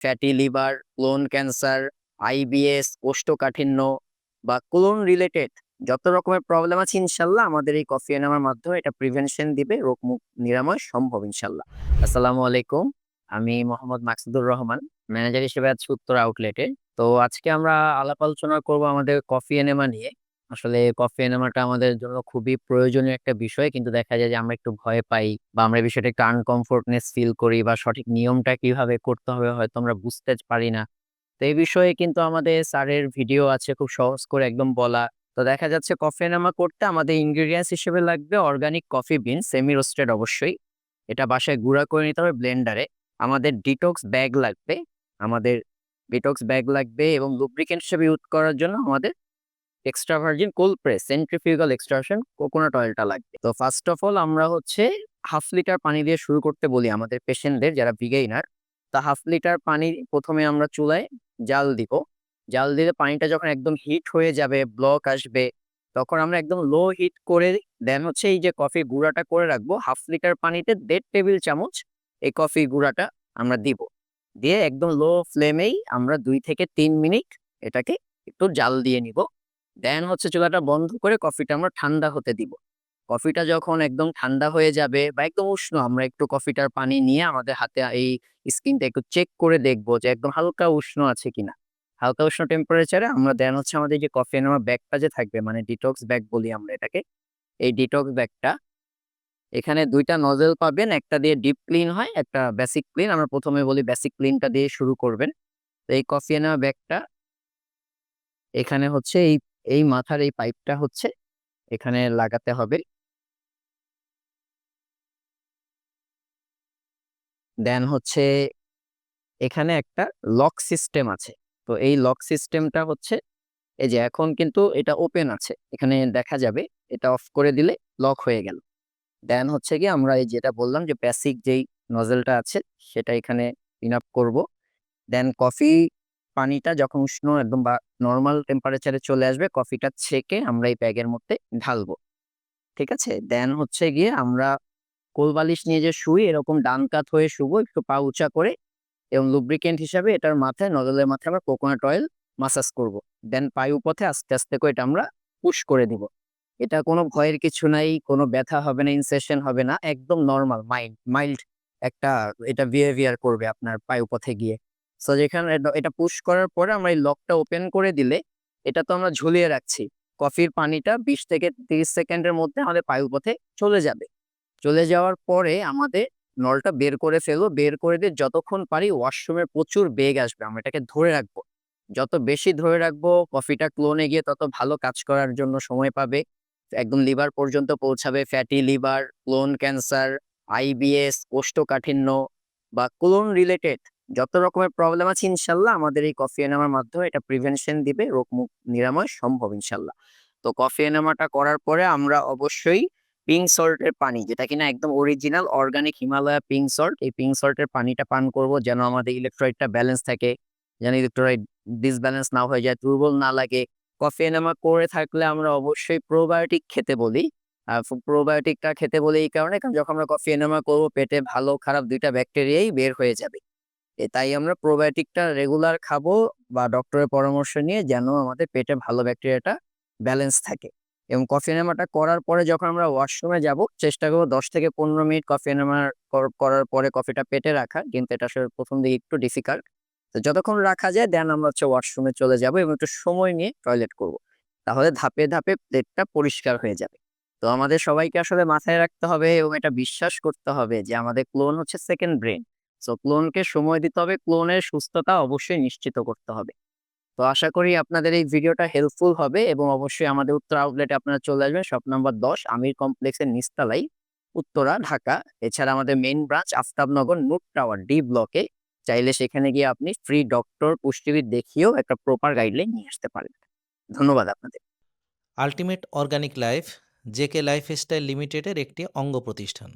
Fatty liver, colon cancer, IBS, কোষ্ঠকাঠিন্য বা colon related যত রকমের প্রবলেম আছে ইনশাল্লাহ আমাদের এই কফি এনামার মাধ্যমে এটা প্রিভেনশন দিবে, রোগ মুখ নিরাময় সম্ভব ইনশাল্লাহ। আসসালামু আলাইকুম, আমি মোহাম্মদ মাকসুদুর রহমান, ম্যানেজার হিসেবে আছি উত্তর আউটলেটে। তো আজকে আমরা আলাপ আলোচনা করব আমাদের কফি এনেমা নিয়ে। আসলে কফি এনেমাটা আমাদের জন্য খুবই প্রয়োজনীয় একটা বিষয়, কিন্তু দেখা যায় যে আমরা একটু ভয় পাই বা আমরা এই বিষয়টা একটু আনকমফোর্টনেস ফিল করি বা সঠিক নিয়মটা কিভাবে করতে হবে হয়তো আমরা বুঝতে পারি না। তো এই বিষয়ে কিন্তু আমাদের স্যারের ভিডিও আছে খুব সহজ করে একদম বলা। তো দেখা যাচ্ছে কফি এনামা করতে আমাদের ইনগ্রেডিয়েন্টস হিসেবে লাগবে অর্গানিক কফি বিন, সেমি রোস্টেড অবশ্যই। এটা বাসায় গুঁড়া করে নিতে হবে ব্লেন্ডারে। আমাদের ডিটক্স ব্যাগ লাগবে, আমাদের ডিটক্স ব্যাগ লাগবে এবং লুব্রিকেন্ট হিসেবে ইউজ করার জন্য আমাদের extra virgin cold press centrifugal extraction coconut অয়েলটা লাগবে। তো ফার্স্ট অফ অল আমরা হচ্ছে 1/2 লিটার পানি দিয়ে শুরু করতে বলি আমাদের পেশেন্টদের যারা বিগেইনার। তা 1/2 লিটার পানি প্রথমে আমরা চুলায় জাল দিব। জাল দিলে পানিটা যখন একদম হিট হয়ে যাবে, ব্লক আসবে, তখন আমরা একদম লো হিট করে দেন হচ্ছে এই যে কফি গুঁড়াটা করে রাখবো 1/2 লিটার পানিতে 1.5 টেবিল চামচ এই কফি গুঁড়াটা আমরা দিব। দিয়ে একদম লো ফ্লেমেই আমরা 2 থেকে 3 মিনিট এটাকে একটু জাল দিয়ে নিব। দেন হচ্ছে চুলাটা বন্ধ করে কফিটা আমরা ঠান্ডা হতে দিব। কফিটা যখন একদম ঠান্ডা হয়ে যাবে বা একদম উষ্ণ, আমরা একটু কফিটার পানি নিয়ে আমাদের হাতে এই স্কিনটা একটু চেক করে দেখবো যে একদম হালকা উষ্ণ আছে কিনা। হালকা উষ্ণ টেম্পারেচারে আমরা দেন হচ্ছে আমাদের যে কফি নেওয়া ব্যাগটা যে থাকবে, মানে ডিটক্স ব্যাগ বলি আমরা এটাকে, এই ডিটক্স ব্যাগটা এখানে 2টা নজেল পাবেন, একটা দিয়ে ডিপ ক্লিন হয়, একটা বেসিক ক্লিন। আমরা প্রথমে বলি বেসিক ক্লিনটা দিয়ে শুরু করবেন। তো এই কফি নেওয়া ব্যাগটা এখানে হচ্ছে এই এই মাথার এই পাইপটা হচ্ছে এখানে লাগাতে হবে। দেন হচ্ছে এখানে একটা লক সিস্টেম আছে। তো এই লক সিস্টেমটা হচ্ছে এই যে এখন কিন্তু এটা ওপেন আছে, এখানে দেখা যাবে। এটা অফ করে দিলে লক হয়ে গেল। দেন হচ্ছে কি আমরা এই যেটা বললাম যে বেসিক যেই নজেলটা আছে সেটা এখানে পিন আপ করব। দেন কফি পানিটা যখন উষ্ণ একদম বা নর্মাল টেম্পারেচারে চলে আসবে, কফিটা ছেঁকে আমরা এই ব্যাগের মধ্যে ঢালবো। ঠিক আছে, দেন হচ্ছে গিয়ে আমরা কোলবালিশ নিয়ে যে শুই এরকম ডান কাত হয়ে শুবো, একটু পা উঁচা করে, এবং লুব্রিকেন্ট হিসাবে এটার মাথায় নজলের মাথায় আমরা কোকোনাট অয়েল মাসাজ করব। দেন পায়ু পথে আস্তে আস্তে করে এটা আমরা পুশ করে দিব। এটা কোনো ভয়ের কিছু নাই, কোনো ব্যথা হবে না, ইনসেশন হবে না, একদম নর্মাল মাইল্ড একটা এটা বিহেভিয়ার করবে আপনার পায়ু পথে গিয়ে। সো যেখানে এটা পুশ করার পরে আমরা এই লকটা ওপেন করে দিলে, এটা তো আমরা ঝুলিয়ে রাখছি, কফির পানিটা 20 থেকে 30 সেকেন্ডের মধ্যে আমাদের পায়ু পথে চলে যাবে। চলে যাওয়ার পরে আমাদের নলটা বের করে ফেলবো, বের করে দিয়ে যতক্ষণ পারি ওয়াশরুমে প্রচুর বেগ আসবে, আমরা এটাকে ধরে রাখবো। যত বেশি ধরে রাখবো কফিটা ক্লোনে গিয়ে তত ভালো কাজ করার জন্য সময় পাবে, একদম লিভার পর্যন্ত পৌঁছাবে। Fatty liver, clone cancer, IBS, কোষ্ঠকাঠিন্য বা ক্লোন রিলেটেড যত রকমের প্রবলেম আছে ইনশাল্লাহ আমাদের এই কফি এনামার মাধ্যমে এটা প্রিভেনশন দিবে, রোগ মুখ নিরাময় সম্ভব ইনশাল্লাহ। তো কফি এনামাটা করার পরে আমরা অবশ্যই পিঙ্ক সল্টের পানি, যেটা কিনা একদম original organic Himalaya pink salt, এই পিঙ্ক সল্টের পানিটা পান করব যেন আমাদের ইলেকট্রোলাইটটা ব্যালেন্স থাকে, যেন ইলেকট্রোলাইট ডিসব্যালেন্স না হয়ে যায়, দুর্বল না লাগে। কফি এনামা করে থাকলে আমরা অবশ্যই প্রোবায়োটিক খেতে বলি। আর প্রোবায়োটিকটা খেতে বলি এই কারণে, কারণ যখন আমরা কফি এনামা করবো পেটে ভালো খারাপ 2টা ব্যাকটেরিয়াই বের হয়ে যাবে। তাই আমরা প্রোবায়োটিকটা রেগুলার খাবো বা ডক্টরের পরামর্শ নিয়ে, যেন আমাদের পেটে ভালো ব্যাকটেরিয়াটা ব্যালেন্স থাকে। এবং কফি এনামাটা করার পরে যখন আমরা ওয়াশরুমে যাব, চেষ্টা করবো 10 থেকে 15 মিনিট কফি এনামা করার পরে কফিটা পেটে রাখা, কিন্তু এটা আসলে প্রথম দিকে একটু ডিফিকাল্ট। তো যতক্ষণ রাখা যায় দেন আমরা হচ্ছে ওয়াশরুমে চলে যাব এবং একটু সময় নিয়ে টয়লেট করব। তাহলে ধাপে ধাপে প্লেটটা পরিষ্কার হয়ে যাবে। তো আমাদের সবাইকে আসলে মাথায় রাখতে হবে এবং এটা বিশ্বাস করতে হবে যে আমাদের ক্লোন হচ্ছে সেকেন্ড ব্রেন। সো ক্লোনকে সময় দিতে হবে, ক্লোনের সুস্থতা অবশ্যই নিশ্চিত করতে হবে। তো আশা করি আপনাদের এই ভিডিওটা হেল্পফুল হবে এবং অবশ্যই আমাদের উত্তরা আউটলেটে আপনারা চলে আসবেন, শপ নাম্বার 10 আমির কমপ্লেক্সের নিচতলায়, উত্তরা, ঢাকা। এছাড়া আমাদের main branch Aftabnagar নুট tower D ব্লকে। চাইলে সেখানে গিয়ে আপনি ফ্রি ডক্টর পুষ্টিবিদ দেখিয়েও একটা প্রপার গাইডলাইন নিয়ে আসতে পারেন। ধন্যবাদ আপনাদের। Ultimate organic life JK lifestyle লিমিটেডের একটি অঙ্গ প্রতিষ্ঠান।